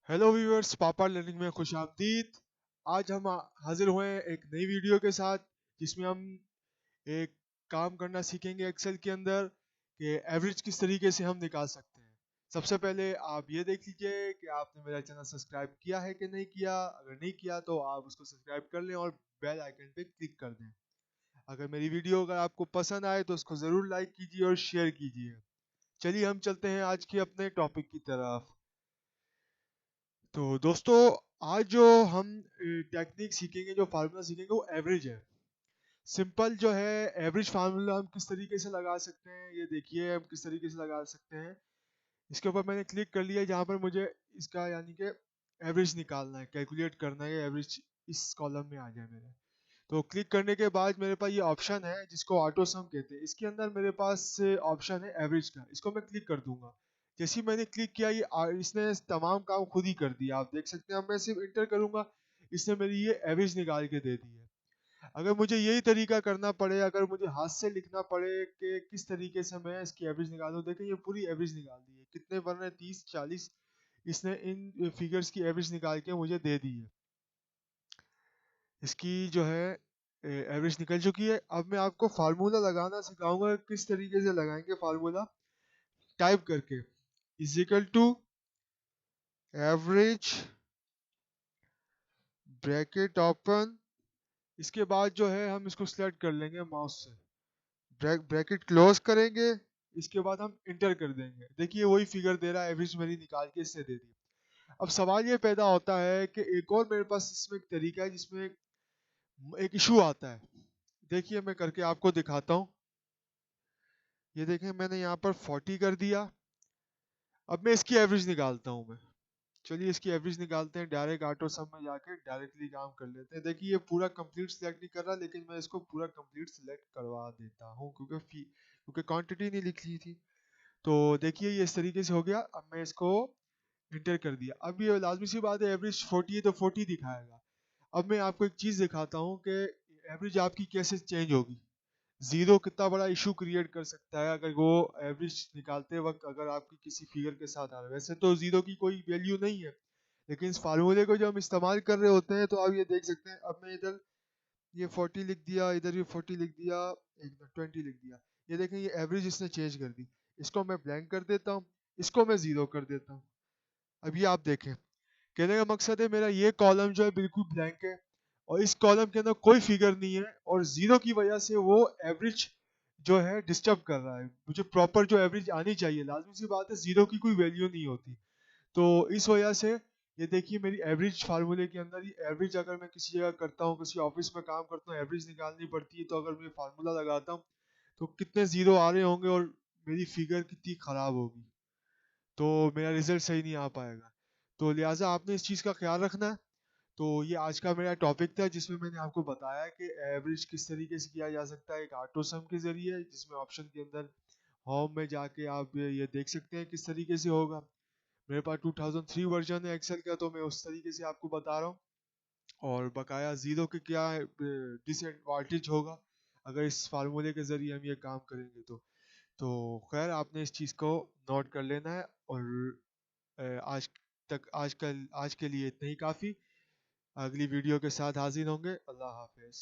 Hello viewers, पापा learning में खुश आमदीद। आज हम हाजिर हुए हैं एक नई वीडियो के साथ, जिसमें हम एक काम करना सीखेंगे एक्सेल के अंदर कि एवरेज किस तरीके से हम निकाल सकते हैं। सबसे पहले आप ये देख लीजिए कि आपने मेरा चैनल सब्सक्राइब किया है कि नहीं किया। अगर नहीं किया तो आप उसको सब्सक्राइब कर लें और बेल आइकन पे क्लिक कर दें। अगर मेरी वीडियो अगर आपको पसंद आए तो उसको ज़रूर लाइक कीजिए और शेयर कीजिए। चलिए हम चलते हैं आज के अपने टॉपिक की तरफ। तो दोस्तों, आज जो हम टेक्निक सीखेंगे, जो फार्मूला सीखेंगे वो एवरेज है। सिंपल जो है एवरेज फार्मूला हम किस तरीके से लगा सकते हैं, ये देखिए हम किस तरीके से लगा सकते हैं। इसके ऊपर मैंने क्लिक कर लिया जहाँ पर मुझे इसका यानी कि एवरेज निकालना है, कैलकुलेट करना है, एवरेज इस कॉलम में आ जाए मेरे। तो क्लिक करने के बाद मेरे पास ये ऑप्शन है जिसको ऑटो सम कहते हैं। इसके अंदर मेरे पास ऑप्शन है एवरेज का, इसको मैं क्लिक कर दूंगा। जैसे ही मैंने क्लिक किया ये इसने तमाम काम खुद ही कर दिया, आप देख सकते हैं। अब मैं सिर्फ इंटर करूंगा, इसने मेरी ये एवरेज निकाल के दे दी है। अगर मुझे यही तरीका करना पड़े, अगर मुझे हाथ से लिखना पड़े कि किस तरीके से मैं इसकी एवरेज निकालूं, देखें ये पूरी एवरेज निकाल दी है। कितने बन रहे हैं, 30 40। इसने इन फिगर्स की एवरेज निकाल के मुझे दे दी है। इसकी जो है एवरेज निकल चुकी है। अब मैं आपको फार्मूला लगाना सिखाऊंगा, किस तरीके से लगाएंगे फार्मूला। टाइप करके is equal to average, bracket open. इसके बाद जो है हम इसको सिलेक्ट कर लेंगे माउस से, ब्रैकेट क्लोज करेंगे। इसके बाद हम इंटर कर देंगे। देखिए वही फिगर दे रहा है, एवरेज मेरी निकाल के इससे दे दी। अब सवाल ये पैदा होता है कि एक और मेरे पास इसमें एक तरीका है जिसमें एक इशू आता है। देखिए मैं करके आपको दिखाता हूँ। ये देखें मैंने यहाँ पर 40 कर दिया। अब मैं इसकी एवरेज निकालता हूँ मैं। चलिए इसकी एवरेज निकालते हैं, डायरेक्ट ऑटो सम में जाके डायरेक्टली काम कर लेते हैं। देखिए ये पूरा कंप्लीट सिलेक्ट नहीं कर रहा, लेकिन मैं इसको पूरा कंप्लीट सिलेक्ट करवा देता हूँ क्योंकि क्वांटिटी नहीं लिख ली थी। तो देखिए ये इस तरीके से हो गया। अब मैं इसको इंटर कर दिया। अब ये लाजमी सी बात है, एवरेज 40 है तो 40 दिखाएगा। अब मैं आपको एक चीज़ दिखाता हूँ कि एवरेज आपकी कैसे चेंज होगी। जीरो कितना बड़ा इशू क्रिएट कर सकता है अगर वो एवरेज निकालते वक्त अगर आपकी किसी फिगर के साथ आ रहा है। वैसे तो जीरो की कोई वैल्यू नहीं है, लेकिन इस फार्मूले को जब हम इस्तेमाल कर रहे होते हैं तो आप ये देख सकते हैं। अब मैं इधर ये 40 लिख दिया, इधर ये 40 लिख दिया, एक 20 लिख दिया। ये देखें ये एवरेज इसने चेंज कर दी। इसको मैं ब्लैंक कर देता हूँ, इसको मैं जीरो कर देता हूँ। अब ये आप देखें, कहने का मकसद है मेरा ये कॉलम जो है बिल्कुल ब्लैंक है और इस कॉलम के अंदर कोई फिगर नहीं है, और जीरो की वजह से वो एवरेज जो है डिस्टर्ब कर रहा है। मुझे प्रॉपर जो एवरेज आनी चाहिए, लाजमी सी बात है जीरो की कोई वैल्यू नहीं होती। तो इस वजह से ये देखिए मेरी एवरेज फार्मूले के अंदर ही एवरेज, अगर मैं किसी जगह करता हूँ, किसी ऑफिस में काम करता हूँ, एवरेज निकालनी पड़ती है, तो अगर मैं फार्मूला लगाता हूँ तो कितने जीरो आ रहे होंगे और मेरी फिगर कितनी खराब होगी, तो मेरा रिजल्ट सही नहीं आ पाएगा। तो लिहाजा आपने इस चीज़ का ख्याल रखना है। तो ये आज का मेरा टॉपिक था जिसमें मैंने आपको बताया कि एवरेज किस तरीके से किया जा सकता है, एक ऑटो सम के जरिए, जिसमें ऑप्शन के अंदर होम में जाके आप ये देख सकते हैं किस तरीके से होगा। मेरे पास 2003 वर्जन है एक्सेल का, तो मैं उस तरीके से आपको बता रहा हूँ। और बकाया ज़ीरो के क्या डिसएडवांटेज होगा अगर इस फार्मूले के ज़रिए हम ये काम करेंगे। तो खैर आपने इस चीज़ को नोट कर लेना है। और आज आज के लिए इतना ही काफ़ी। अगली वीडियो के साथ हाजिर होंगे। अल्लाह हाफिज़।